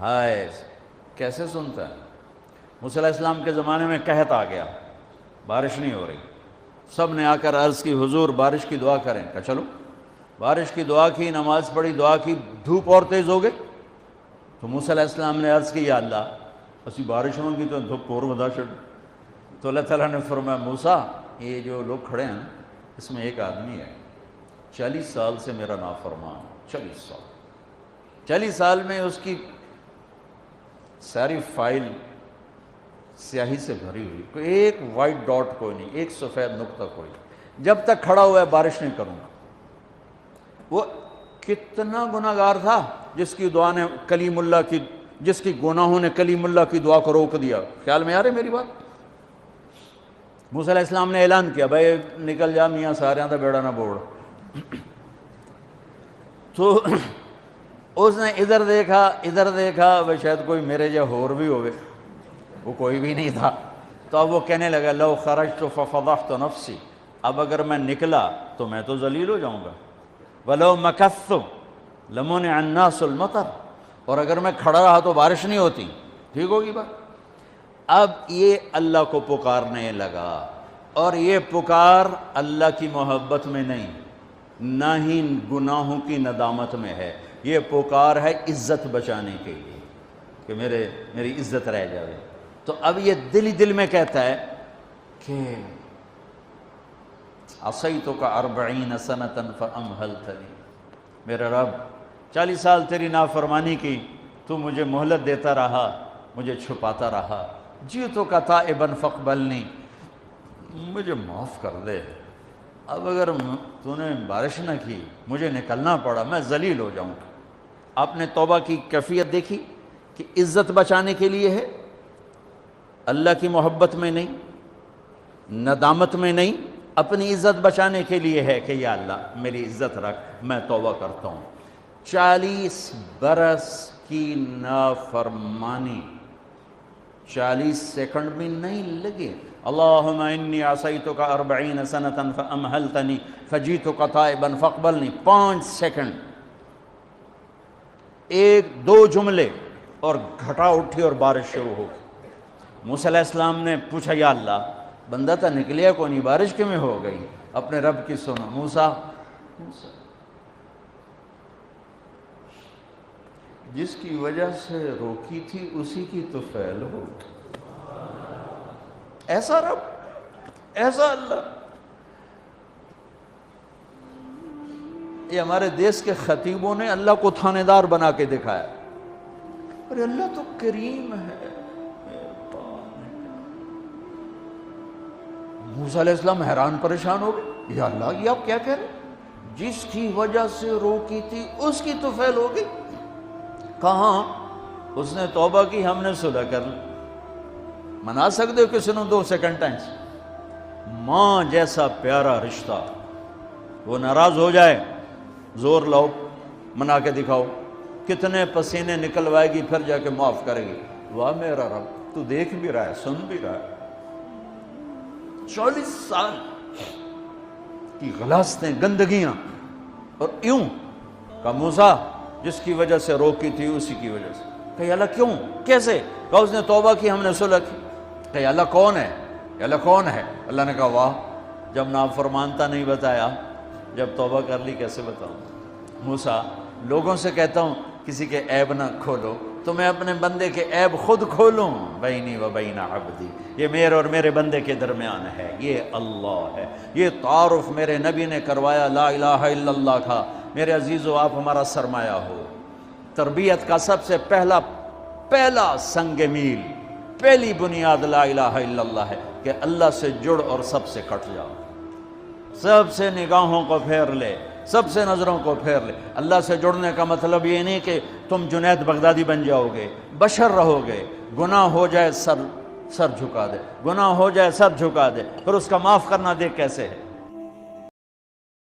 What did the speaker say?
ہائے کیسے سنتا ہے؟ موسیٰ علیہ السلام کے زمانے میں قحط آ گیا، بارش نہیں ہو رہی، سب نے آ کر عرض کی حضور بارش کی دعا کریں، کہا چلو بارش کی دعا کی، نماز پڑھی، دعا کی، دھوپ اور تیز ہو گئی تو موسیٰ علیہ السلام نے عرض کی یا اللہ اسی بارش ہوگی تو دھوپ اور ودا چڑھ، تو اللہ تعالیٰ نے فرمایا موسیٰ یہ جو لوگ کھڑے ہیں اس میں ایک آدمی ہے 40 سال سے میرا نافرمان، 40 سال میں اس کی ساری فائل سیاہی سے بھری ہوئی، کوئی ایک وائٹ ڈاٹ کوئی نہیں، ایک سفید نقطہ کوئی، جب تک کھڑا ہوا ہے بارش نہیں کروں گا۔ وہ کتنا گناہگار تھا جس کی دعا نے کلیم اللہ کی، جس کی گناہوں نے کلیم اللہ کی دعا کو روک دیا۔ خیال میں آ رہے میری بات؟ موسیٰ علیہ السلام نے اعلان کیا بھائی نکل جا میاں سارے دا بیڑا نہ بوڑ۔ تو اس نے ادھر دیکھا بھائی شاید کوئی میرے جا ہور بھی ہوئے، وہ کوئی بھی نہیں تھا، تو اب وہ کہنے لگا لو خرجت ففضحت نفسی، اب اگر میں نکلا تو میں تو ذلیل ہو جاؤں گا، ولو مکثت لمنع الناس المطر، اور اگر میں کھڑا رہا تو بارش نہیں ہوتی، ٹھیک ہوگی بات۔ اب یہ اللہ کو پکارنے لگا، اور یہ پکار اللہ کی محبت میں نہیں، نہ ہی گناہوں کی ندامت میں ہے، یہ پکار ہے عزت بچانے کے لیے کہ میری عزت رہ جائے۔ تو اب یہ دل ہی دل میں کہتا ہے کہ عصیتک 40 سنۃ فامہلتنی، میرے رب 40 سال تیری نافرمانی کی، تو مجھے مہلت دیتا رہا، مجھے چھپاتا رہا، جئتک تائبا فاقبلنی، مجھے معاف کر دے، اب اگر تو نے بارش نہ کی مجھے نکلنا پڑا میں ذلیل ہو جاؤں گا۔ آپ نے توبہ کی کیفیت دیکھی کہ عزت بچانے کے لیے ہے، اللہ کی محبت میں نہیں، ندامت میں نہیں، اپنی عزت بچانے کے لیے ہے کہ یا اللہ میری عزت رکھ، میں توبہ کرتا ہوں۔ 40 برس کی نافرمانی 40 سیکنڈ بھی نہیں لگے۔ اللہم انی عصیتک 40 سنۃ فامہلتنی فجئتک تائبا فاقبلنی، 5 سیکنڈ، 1-2 جملے اور گھٹا اٹھی اور بارش شروع ہو گئی۔ موسیٰ علیہ السلام نے پوچھا یا اللہ بندہ تھا نکلیا کو نہیں، بارش کیوں میں ہو گئی؟ اپنے رب کی سنو، موسیٰ جس کی وجہ سے روکی تھی اسی کی تو فعل ہو، ایسا رب، ایسا اللہ۔ یہ ہمارے دیس کے خطیبوں نے اللہ کو تھانے دار بنا کے دکھایا، اور اللہ تو کریم ہے۔ موسیٰ علیہ السلام حیران پریشان ہو گئے، یا اللہ یہ آپ کیا کہہ رہے ہیں؟ جس کی وجہ سے روکی تھی اس کی تو فعل ہو گئی۔ کہاں؟ اس نے توبہ کی، ہم نے صلح کر لی۔ منا سکتے ہو کسی نے 2 سیکنڈ ٹائم سے؟ ماں جیسا پیارا رشتہ، وہ ناراض ہو جائے زور لاؤ منا کے دکھاؤ، کتنے پسینے نکلوائے گی پھر جا کے معاف کرے گی۔ واہ میرا رب تو دیکھ بھی رہا ہے، سن بھی رہا ہے۔ 40 سال کی غلاظتیں، گندگیاں، اور یوں کہ موسیٰ جس کی وجہ سے روکی تھی اسی کی وجہ سے۔ کہ اللہ کیوں، کیسے؟ کہ اس نے توبہ کی، ہم نے صلح کی۔ کہ اللہ کون ہے؟ اللہ کون ہے؟ اللہ نے کہا واہ، جب نافرمانتا نہیں بتایا، جب توبہ کر لی کیسے بتاؤں؟ موسیٰ لوگوں سے کہتا ہوں کسی کے عیب نہ کھولو، تو میں اپنے بندے کے عیب خود کھولوں؟ بینی و بین عبدی، یہ میرے اور میرے بندے کے درمیان ہے، یہ اللہ ہے۔ یہ تعارف میرے نبی نے کروایا لا الہ الا اللہ کا۔ میرے عزیزو آپ ہمارا سرمایہ ہو۔ تربیت کا سب سے پہلا سنگ میل، پہلی بنیاد لا الہ الا اللہ ہے کہ اللہ سے جڑ اور سب سے کٹ جاؤ، سب سے نگاہوں کو پھیر لے، سب سے نظروں کو پھیر لے۔ اللہ سے جڑنے کا مطلب یہ نہیں کہ تم جنید بغدادی بن جاؤ گے، بشر رہو گے، گناہ ہو جائے سر جھکا دے، گناہ ہو جائے سر جھکا دے، پھر اس کا معاف کرنا دیکھ کیسے ہے۔